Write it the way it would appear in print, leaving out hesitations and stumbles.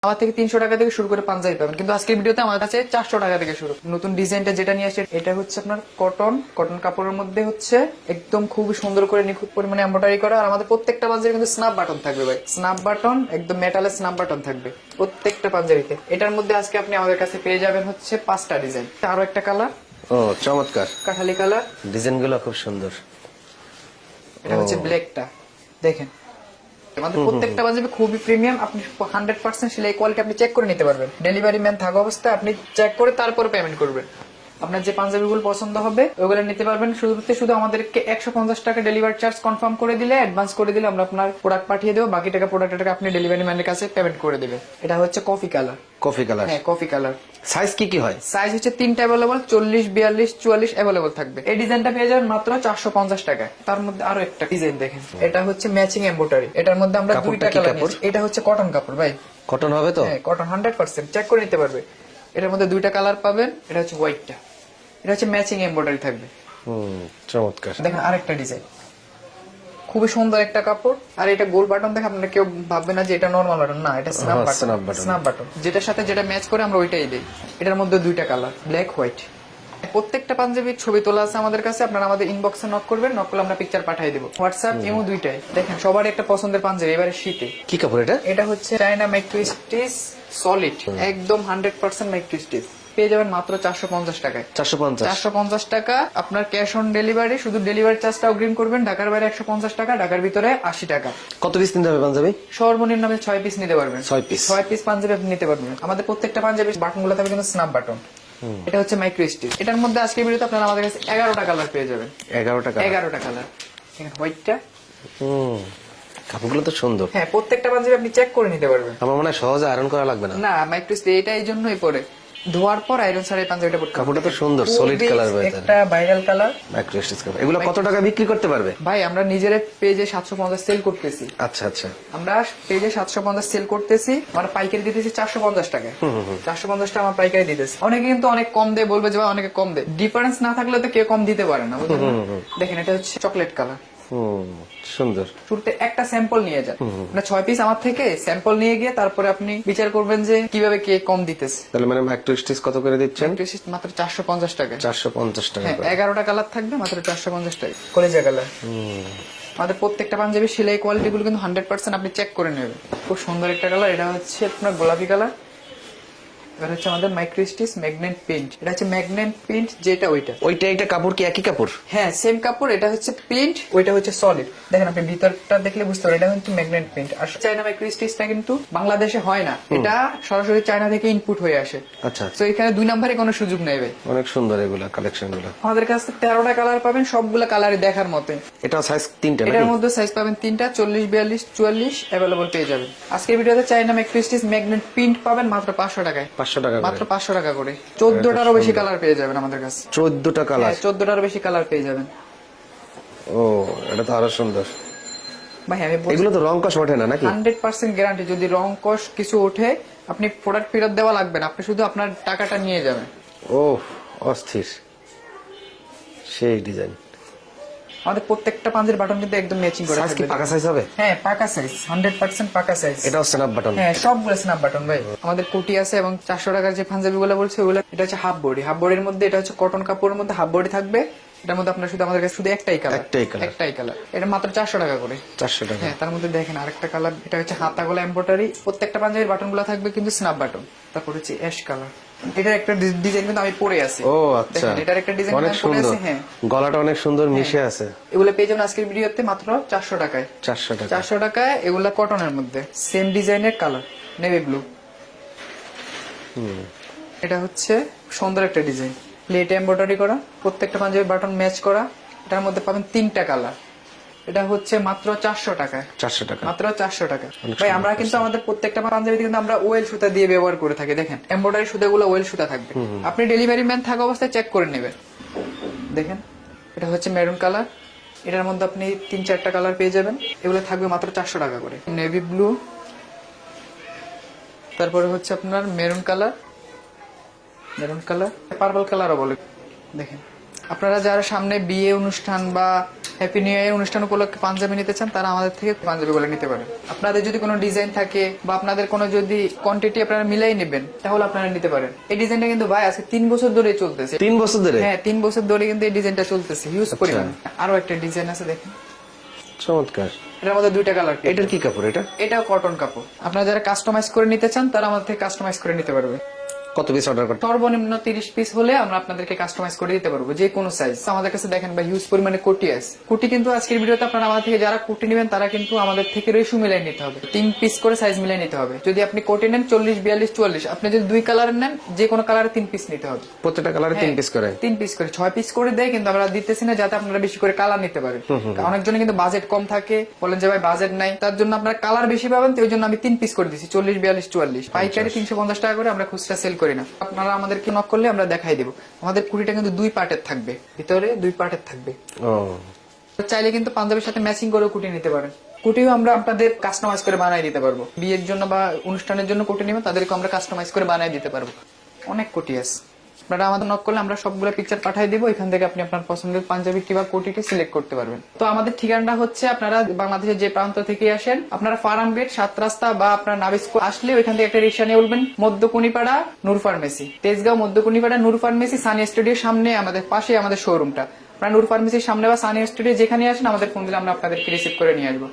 আমার থেকে 300 টাকা থেকে শুরু করে পাঞ্জাবি পাবেন, কিন্তু আজকের ভিডিওতে আমার কাছে 400 টাকা থেকে শুরু। নতুন ডিজাইনটা যেটা নিয়ে আসছে এটা হচ্ছে আপনার কটন কাপড়ের মধ্যে হচ্ছে একদম খুব সুন্দর করে নিখুঁত পরিমাণে এমব্রয়ডারি করা। আর আমাদের প্রত্যেকটা পাঞ্জাবি কিন্তু স্ন্যাপ বাটন থাকবে ভাই, স্ন্যাপ বাটন একদম মেটালের স্ন্যাপ বাটন থাকবে প্রত্যেকটা পাঞ্জাবিতে। এটার মধ্যে আজকে আপনি আমাদের কাছে পেয়ে যাবেন হচ্ছে 5টা ডিজাইন। আরো একটা কালার, ও চমৎকার কাঠালি কালার, ডিজাইনগুলো খুব সুন্দর। এটা হচ্ছে ব্ল্যাকটা, দেখেন আমাদের প্রত্যেকটা পাঞ্জাবি খুবই প্রিমিয়াম। আপনি 100% সেলাই কোয়ালিটি আপনি চেক করে নিতে পারবেন। ডেলিভারি ম্যান থাকা অবস্থায় আপনি চেক করে তারপরে পেমেন্ট করবেন। আপনার যে পাঞ্জাবিগুলো পছন্দ হবে ওগুলো নিতে পারবেন। শুধু আমাদেরকে 150 টাকা ডেলিভারি চার্জ কনফার্ম করে দিলে, অ্যাডভান্স করে দিলে আমরা আপনার প্রোডাক্ট পাঠিয়ে দেবো। বাকি টাকা প্রোডাক্টটাকে আপনি ডেলিভারি ম্যানের কাছে পেমেন্ট করে দেবেন। এটা হচ্ছে কফি কালার। কফি কালার, হ্যাঁ কফি কালার। সাইজ কি কি হয়? সাইজ হচ্ছে 3টা অ্যাভেলেবল, 40, 42, 44 অ্যাভেলেবল থাকবে। এই ডিজাইনটা পেয়ে যাবেন মাত্র 450 টাকা। তার মধ্যে আরো একটা ডিজাইন দেখেন, এটা হচ্ছে ম্যাচিং এমব্রয়ডারি। এটার মধ্যে আমরা দুইটা কালার নিয়েছি। এটা হচ্ছে কটন কাপড় ভাই, কটন হবে তো? হ্যাঁ কটন 100%, চেক করে নিতে পারবে। এটার মধ্যে দুইটা কালার পাবেন। এটা হচ্ছে হোয়াইটটা, এটা হচ্ছে ম্যাচিং এমব্রয়ডারি থাকবে। চমৎকার। দেখেন আরেকটা ডিজাইন, খুবই সুন্দর একটা কাপড়। আর এটা গোল বাটন দেখে আপনারা কেউ ভাববে না যে এটা নরমাল বাটন, না এটা স্ন্যাপ বাটন। স্ন্যাপ বাটন যেটার সাথে যেটা ম্যাচ করে আমরা ওইটাই দেই। এটার মধ্যে দুইটা কালার, ব্ল্যাক হোয়াইট। প্রত্যেকটা পাঞ্জাবির ছবি তোলা আছে আমাদের কাছে। আপনারা আমাদের ইনবক্সে নক করবেন, নক করলে আমরা পিকচার পাঠিয়ে দেবো। হোয়াটসঅ্যাপ ইমো দুইটাই। দেখেন সবার একটা পছন্দের পাঞ্জাবি এবারে শীতে। কি কাপড় এটা? এটা হচ্ছে চায়না মাইক্রো স্টিচ সলিড, একদম 100% মাইক্রো স্টিচ। পেয়ে যাবেন মাত্র 450 টাকায়। 450 টাকা আপনার ক্যাশ অন ডেলিভারি। শুধু ডেলিভারি চার্জটা অগ্রিম করবেন। ঢাকার বাইরে 150 টাকা, ঢাকার ভিতরে 80 টাকা। কত পিস নিতে হবে পাঞ্জাবি? সর্বনিম্ন 6 পিস নিতে পারবেন। 6 পিস পাঞ্জাবি আপনি নিতে পারবেন। আমাদের প্রত্যেকটা পাঞ্জাবি বাটন গুলো থাকবে কিন্তু স্ন্যাপ বাটন। এটা হচ্ছে মাইক্রো স্টিচ। এটার মধ্যে আজকে ভিডিওতে আপনারা আমাদের কাছে 11টা কালার পেয়ে যাবেন। 11টা কালার। হোয়াইটটা, কাপড়গুলো তো সুন্দর। হ্যাঁ প্রত্যেকটা পাঞ্জাবি আপনি চেক করে নিতে পারবেন। আমার মনে হয় সহজে আয়রন করা লাগবে না। না মাইক্রো স্টিচ এটা এই জন্যই পরে ধোয়ার পর আয়রন ছাড়া এই পাঞ্জাবিটা পড়তে। কাপড়টা তো সুন্দর, সলিড কালার। একটা ভাইরাল কালার মাইক্রো স্টিচ কাপড়। এগুলো কত টাকা বিক্রি করতে পারবে? ভাই আমরা নিজের পেজে 750 সেল করতেছি। আচ্ছা আচ্ছা, আমরা পেজে 750 সেল করতেছি। আমরা পাইকারি দিতেছি 450 টাকায়। 450 টাকা আমার পাইকারি দিতেছি। অনেকে কিন্তু অনেক কম দেয়, বলবে যে অনেকে কম দেয়। ডিফারেন্স না থাকলে তো কেউ কম দিতে পারে না, বুঝলেন? দেখেন এটা হচ্ছে চকলেট কালার, সুন্দর। শুরুতে একটা স্যাম্পল নিয়ে যান, মানে 6 পিস আমার থেকে স্যাম্পল নিয়ে গিয়ে তারপরে আপনি বিচার করবেন যে কিভাবে কে কম দিতেছে। তাহলে মানে মাইক্রো স্টিচ কত করে দিচ্ছেন? মাত্র 450 টাকা। 450 টাকা। 11টা কালার থাকবে মাত্র 450 টাকা। কলেজা কালার। আমাদের প্রত্যেকটা পাঞ্জাবি সেলাই কোয়ালিটি গুলো কিন্তু 100% আপনি চেক করে নেবেন। খুব সুন্দর একটা কালার। এটা হচ্ছে আপনার গোলাপি কালার। এটা হচ্ছে আমাদের মাইক্রো স্টিচ ম্যাগনেট প্রিন্ট। এটা হচ্ছে ম্যাগনেট প্রিন্ট, যেটা ওইটা এটা কাপড় কি একই কাপড়? হ্যাঁ সেম কাপড়। এটা হচ্ছে প্রিন্ট, ওইটা হচ্ছে সলিড। দেখেন আপনি ভিতরটা দেখলে বুঝতে পারবেন এটা হচ্ছে ম্যাগনেট প্রিন্ট। আর চায়না মাইক্রো স্টিচটা কিন্তু বাংলাদেশে হয় না, এটা সরাসরি চায়না থেকে ইনপুট হয়ে আসে। আচ্ছা, তো এখানে 2 নম্বরে কোনো সুযোগ নেই ভাই। অনেক সুন্দর এগুলা কালেকশন গুলো। আমাদের কাছে 13টা কালার পাবেন, সবগুলা কালারই দেখার মতো। এটা সাইজ 3টা নাকি? এটার মধ্যে সাইজ পাবেন 3টা, 40, 42, 44 अवेलेबल পেয়ে যাবেন। আজকের ভিডিওতে China micro stitch magnet print পাবেন মাত্র 500 টাকায়। 500 টাকা, মাত্র 500 টাকা করে। 14টারও বেশি কালার পেয়ে যাবেন আমাদের কাছে। 14টা কালার? 14টারও বেশি কালার পেয়ে যাবেন। ও এটা তো আরো সুন্দর ভাই আমি এগুলো তো রং কষ ওঠে না নাকি? 100% গ্যারান্টি। যদি রং কষ কিছু ওঠে আপনি প্রোডাক্ট ফেরত দেওয়া লাগবে না, আপনি শুধু আপনার টাকাটা নিয়ে যাবেন। ও অস্থির, সেই ডিজাইন। আমাদের প্রত্যেকটা পাঞ্জাবির বাটন কিন্তু একদম ম্যাচিং করা সাইজ কি থাকবে। পাকা সাইজ হবে? হ্যাঁ পাকা সাইজ, 100% পাকা সাইজ। এটাও স্ন্যাপ বাটন? হ্যাঁ সবগুলো স্ন্যাপ বাটন ভাই। আমাদের কোটি আছে এবং 400 টাকার যে পাঞ্জাবিগুলো বলছে ওগুলো, এটা হচ্ছে হাফ বডি। হাফ বডির মধ্যে এটা হচ্ছে কটন কাপড়ের মধ্যে হাফ বডি থাকবে। এটার মধ্যে আপনার শুধু আমাদের কাছে শুধু একটাই কালার। এটা মাত্র 400 টাকা করে। 400 টাকা। হ্যাঁ তার মধ্যে দেখেন আরেকটা কালার, এটা হচ্ছে হাতাগুলো এমব্রয়ডারি। প্রত্যেকটা পাঞ্জাবির বাটনগুলো থাকবে কিন্তু স্ন্যাপ বাটন। তারপর হচ্ছে অ্যাশ কালার। এটার একটা ডিজাইন কিন্তু আমি পরে আছি। ও আচ্ছা, এটার একটা ডিজাইন অনেক আমি পরে সুন্দর। আছি। হ্যাঁ গলাটা অনেক সুন্দর মিশে আছে। এগুলো পেয়ে যাবেন আজকের ভিডিওতে মাত্র 400 টাকায়। 400 টাকা। 400 টাকায় এগুলা কটনের মধ্যে সেম ডিজাইনের কালার, নেভি ব্লু। এটা হচ্ছে সুন্দর একটা ডিজাইন, প্লেট এমব্রয়ডারি করা, প্রত্যেকটা পাঞ্জাবি বাটন ম্যাচ করা। এটার মধ্যে পাবেন 3টা কালার। এটা হচ্ছে মাত্র 400 টাকায়। 400 টাকা, মাত্র 400 টাকা। ভাই আমরা কিন্তু আমাদের প্রত্যেকটা পাঞ্জাবিতে কিন্তু আমরা ওয়েল সুতা দিয়ে ব্যবহার করে থাকি। দেখেন এমব্রয়ডারি সুতাগুলো ওয়েল সুতা থাকবে। আপনি ডেলিভারি ম্যান থাকা অবস্থায় চেক করে নেবেন। দেখেন এটা হচ্ছে মেরুন কালার। এটার মধ্যে আপনি 3-4টা কালার পেয়ে যাবেন। এগুলো থাকবে মাত্র 400 টাকা করে। নেভি ব্লু, তারপরে হচ্ছে আপনার মেরুন কালার, পার্পল কালারও বলে। দেখেন আপনারা যারা সামনে বিয়ে অনুষ্ঠান বা হ্যাপি নিউ ইয়ার অনুষ্ঠান উপলক্ষে পাঞ্জাবি নিতে চান তারা আমাদের থেকে পাঞ্জাবিগুলো নিতে পারেন। আপনাদের যদি কোনো ডিজাইন থাকে বা আপনাদের কোনো যদি কোয়ান্টিটি আপনারা মিলাই নেবেন তাহলে আপনারা নিতে পারেন। এই ডিজাইনটা কিন্তু ভাই আজকে 3 বছর ধরে চলতেছে। 3 বছর ধরে? হ্যাঁ 3 বছর ধরে কিন্তু এই ডিজাইনটা চলতেছে হিউজ পরিমাণে। আরো একটা ডিজাইন আছে দেখেন, চমৎকার। এটার মধ্যে 2টা কালার। এটার কি কাপড় এটা? এটাও কটন কাপড়। আপনারা যারা কাস্টমাইজ করে নিতে চান তারা আমাদের থেকে কাস্টমাইজ করে নিতে পারবে। কত পিস অর্ডার করতে? সর্বনিম্ন 30 পিস হলে আমরা আপনাদেরকে কাস্টমাইজ করে দিতে পারবো, যে কোনো সাইজ। আমাদের কাছে দেখেন ভাই হিউজ পরিমাণে কোটি আছে। কোটি কিন্তু আজকের ভিডিওতে আপনারা আমাদের থেকে যারা কোটি নেবেন তারা কিন্তু আমাদের থেকে রেশু মিলাই নিতে হবে, 3 পিস করে সাইজ মিলাই নিতে হবে। যদি আপনি কোটি নেন 40, 42, 44, আপনি যদি 2 কালারের নেন যে কোনো কালারে 3 পিস নিতে হবে। প্রত্যেকটা কালারে 3 পিস করে? 3 পিস করে 6 পিস করে দেয়, কিন্তু আমরা দিতেছি না যাতে আপনারা বেশি করে কালার নিতে পারেন। অনেকজনে কিন্তু বাজেট কম থাকে, বলেন যে ভাই বাজেট নাই, তার জন্য আপনারা কালার বেশি পাবেন, তো ওই জন্য আমি 3 পিস করে দিচ্ছি 40, 42, 44। পাইকারি 350 টাকা করে আমরা খুচরা সেল করি না। আপনারা আমাদেরকে নক করলে আমরা দেখাই দেব। আমাদের কুড়িটা কিন্তু 2 পার্টের থাকবে, ভিতরে 2 পার্টের থাকবে। ও, চাইলে কিন্তু পাঞ্জাবির সাথে ম্যাচিং করে কুটি নিতে পারেন। কুটিও আমরা আপনাদের কাস্টমাইজ করে বানিয়ে দিতে পারবো। বিয়ের জন্য বা অনুষ্ঠানের জন্য কুটি নেবেন তাদেরকে আমরা কাস্টমাইজ করে বানিয়ে দিতে পারবো। অনেক কুটি আছে, আপনারা আমাদের নক করলে আমরা সবগুলো পিকচার পাঠিয়ে দিব। এখান থেকে আপনি আপনার পছন্দের পাঞ্জাবি কিংবা কোটিকে সিলেক্ট করতে পারবেন। তো আমাদের ঠিকানাটা হচ্ছে, আপনারা বাংলাদেশের যে প্রান্ত থেকে আসেন, আপনারা ফার্ম গেট 7 রাস্তা বা আপনার নাবিস্ক আসলে ওইখান থেকে একটা রিক্সা নিয়ে বলবেন মধ্যকুনিপাড়া নূর ফার্মেসি, তেজগাঁও মধ্যকুনিপাড়া নূর ফার্মেসি, সানি স্টুডিওর সামনে আমাদের পাশে আমাদের শোরুমটা। আপনারা নূর ফার্মেসির সামনে বা সানি স্টুডিও যেখানে আসেন আমাদের ফোন দিলে আমরা আপনাদেরকে রিসিভ করে নিয়ে আসবো।